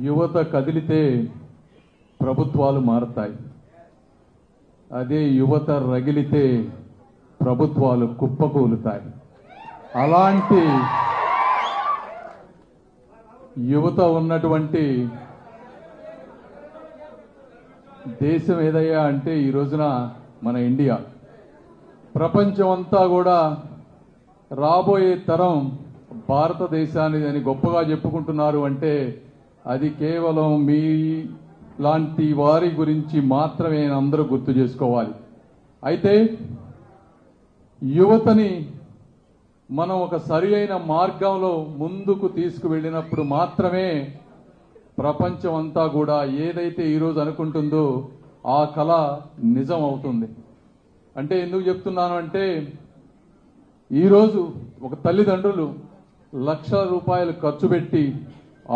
యువత కదిలితే ప్రభుత్వాలు మారతాయి. అదే యువత రగిలితే ప్రభుత్వాలు కుప్పకూలుతాయి. అలాంటి యువత ఉన్నటువంటి దేశం ఏదయ్యా అంటే ఈ రోజున మన ఇండియా. ప్రపంచం అంతా కూడా రాబోయే తరం భారతదేశాన్ని అని గొప్పగా చెప్పుకుంటున్నారు అంటే అది కేవలం మీ లాంటి వారి గురించి మాత్రమే అందరూ గుర్తు చేసుకోవాలి. అయితే యువతని మనం ఒక సరి అయిన మార్గంలో ముందుకు తీసుకువెళ్ళినప్పుడు మాత్రమే ప్రపంచం అంతా కూడా ఏదైతే ఈరోజు అనుకుంటుందో ఆ కళ నిజం అవుతుంది. అంటే ఎందుకు చెప్తున్నాను అంటే ఈరోజు ఒక తల్లిదండ్రులు లక్షల రూపాయలు ఖర్చు పెట్టి